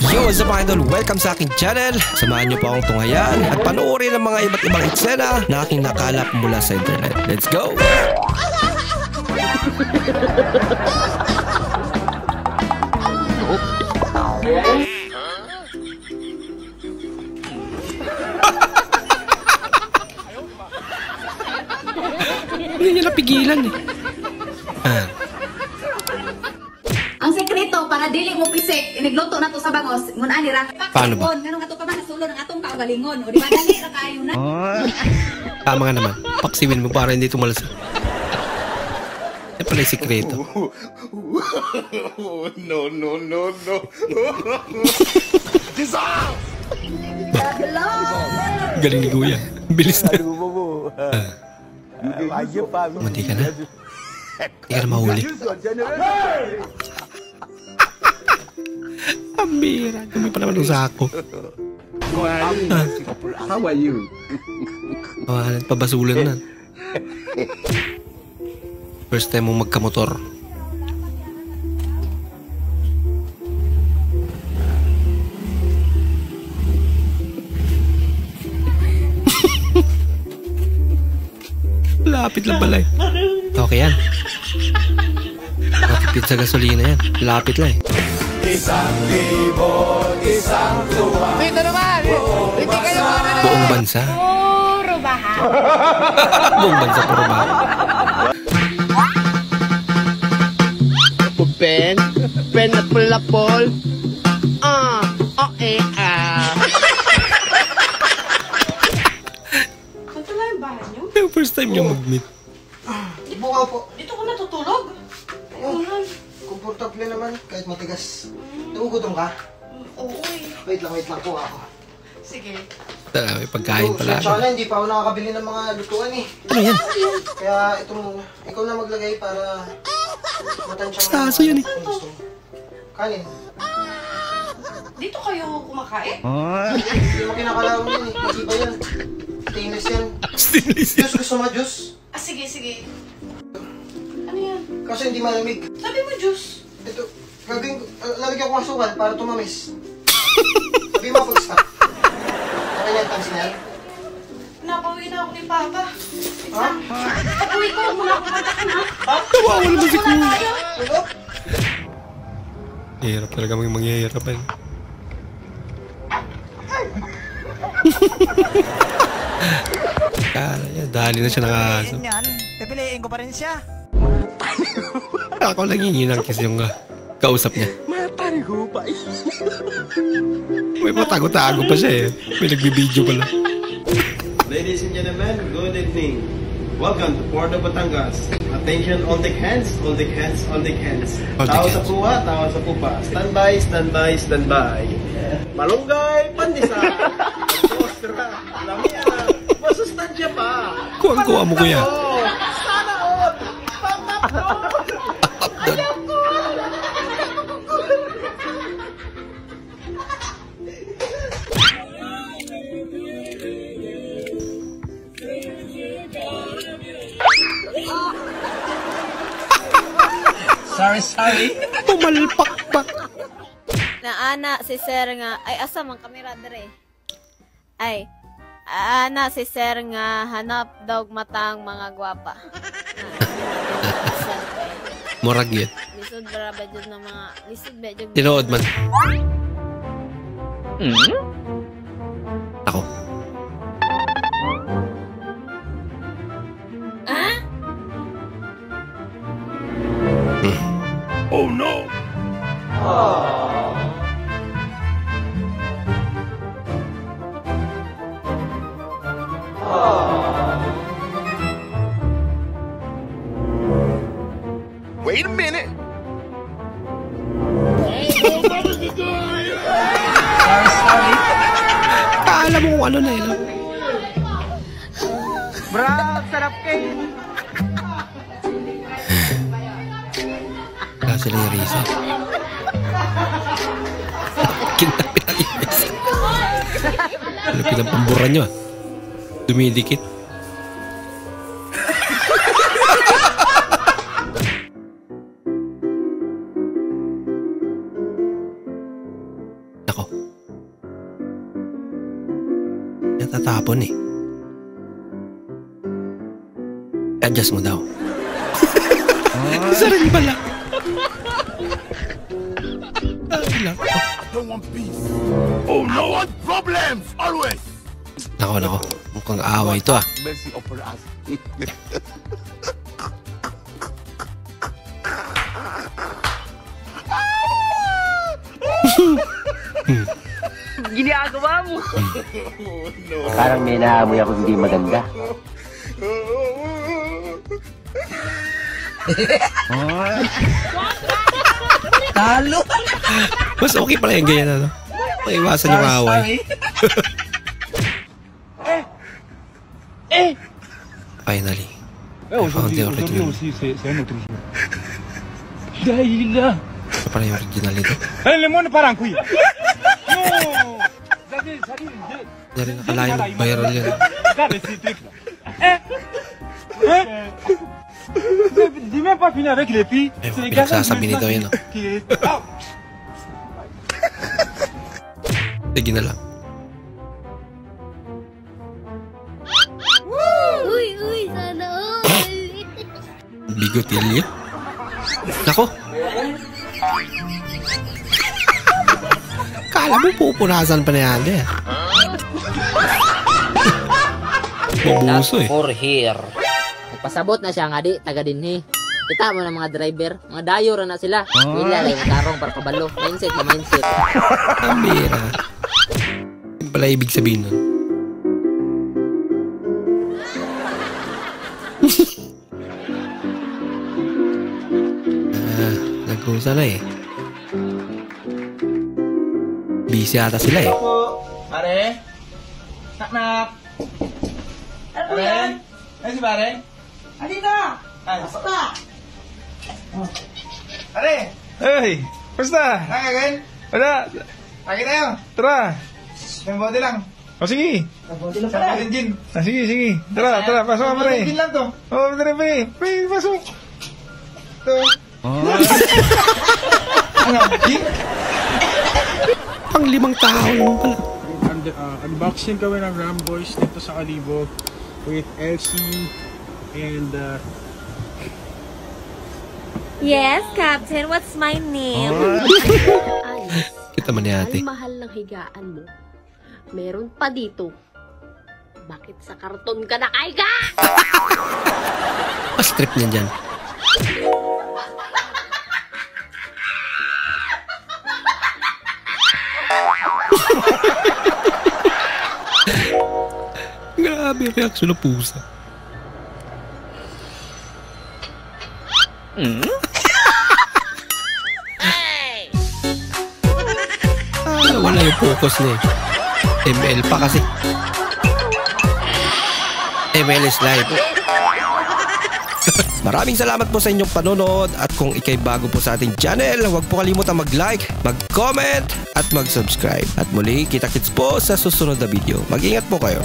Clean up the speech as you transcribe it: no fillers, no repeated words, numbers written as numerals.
Yo, what's up mga idol? Welcome sa aking channel. Samahan niyo po akong tunghayan at panoorin ang mga iba't ibang eksena na aking nakalap mula sa internet. Let's go! Hindi niya napigilan eh. Ang sekreto para dili mo pisik, inigluto na to sa bangos, ngun ani ra. Paano ba? Ganun ato pa man sulo ng atong kaugalingon. O di ba dali ra kayo na. Tama nga naman. Paksiwin mo para hindi tumalas. Yan pala yung sikreto. No. Galing ni Kuya. Bilis na. Hindi ka na. Hindi ka na mahuli. Ambira. Kami pa naman ng sako. How are you? Kawalan, pabasulan na. First time mong magkamotor. Lapit lang pala eh. Okay yan. Matipid sa gasolina yan. Lapit lang eh. Isang libo, isang tuwa. Dito naman! Hindi kayo Buong bansa. puro baha. Buong bansa puro ba? Pen at pulapol. Saan lang yung bahay niyo? Yung first time niyo mag-meet. Buka po. Dito ko natutulog. Ayun. Komportable naman kahit matigas. Nagugutom ka? Oo eh. Wait lang po ako. Sige. Tara, may pagkain pala. Tsaka na, hindi pa ako nakakabili ng mga lutuan eh. Ano yan? Kaya itong, ikaw na maglagay para matansya mo. Taso yan eh. Kanin. Dito kayo kumakain? Hindi mo kinakalaman yan eh. Hindi ba yan? Stainless yan. Stainless yan. Diyos, gusto mo juice? Ah, sige. Ano yan? Kaso hindi malamig. Sabi mo juice. Ito, gagawin ko, lalagyan ko asukal para tumamis. Sabi mo pag-stop. Okay na yung tansi na yan? Napawi na ako ni Papa. Ha? Pag-uwi ko, huwag mo na ako patakan ha? Tawa naman si Kuya. Ano? Hirap talaga mangyayarapan. Kala niya, dali na siya ng aso. Yan, pipiliin ko pa rin siya. Ako lang hihinang kasi yung kausap niya. May patago-tago pa siya eh. May nagbibideo pala. Ladies and gentlemen, good evening. Welcome to Port of Batangas. Attention, all the hands, all the hands, all the hands. All the Tao hands. sa puwa, tao sa pupa. Standby. Malunggay, pandisa. Ostra, lamia, masustansya pa. Kuha mo kuya. Sana all. Sorry. Pumalpak pa. Naana si sir nga ay asa man kamera dire. Ay ana si sir nga hanap daw matang mga gwapa. Murag yun. Lisod ba ba jud ng mga lisod ba jud. Tinood man. Ako. Oh no! Wait a minute! Kala mo kung ano na yun. Bro, sarap kayo. Kasi lang yung Risa. Kinapit ang Risa. Lapit ang pambura nyo ah. Dumidikit. Nako. Natatapon eh. Adjust mo daw. Sarili pala. I don't want peace. Oh no! I want problems always. Nako. Mukhang away ito ah. Mercy upon us. Ginagawa mo. Parang may naamoy ako hindi maganda. Talo. Mas okay pala yung ganyan ano. Maiwasan yung away. Finally. I found the original. Ito pala yung original ito. Hindi rin nakalain mag-viral yan. Ay, pinagsasabi nito yun. Sige na lang. Uy, sana all. Bigot yan. Nako. Kala mo pupunasan pa na yan eh. Mabuso eh. For here. Nagpasabot na siya nga di, taga dinhi. Kita mo na mga driver, mga dayo ra na sila. Wala lang yung tarong para kabalo. Mindset na mindset. Amira. Yung pala ibig sabihin nun. Nagkusa na eh. Busy ata sila eh. Pare? Nak. Ano yan? Ay si pare? Halika! Pasok ka! Pare! Hey! Basta! Nakagain? Wala! Lagi tayo! Tara! Yung bote lang. O sige! Bote lang pala. Sa engine. Sige. Tara, pasok ka pare. Engine lang to. Oo, tara pre. Pre, pasok. Ito. Ano? Pang 5 tao lang pala. Unboxing kami ng Ram Boys dito sa Kalibo with Elsie and Yes, Captain. What's my name? Kita man ni ate. Ang mahal ng higaan mo. Meron pa dito. Bakit sa karton ka nakahiga? Pa-strip niyan dyan. Grabe yung reaksyon ng pusa. Wala yung focus niya eh. ML pa kasi. ML is live. Maraming salamat po sa inyong panonood at kung ikay bago po sa ating channel, huwag po kalimutan mag-like, mag-comment at mag-subscribe. At muli, kita-kits po sa susunod na video. Mag-ingat po kayo.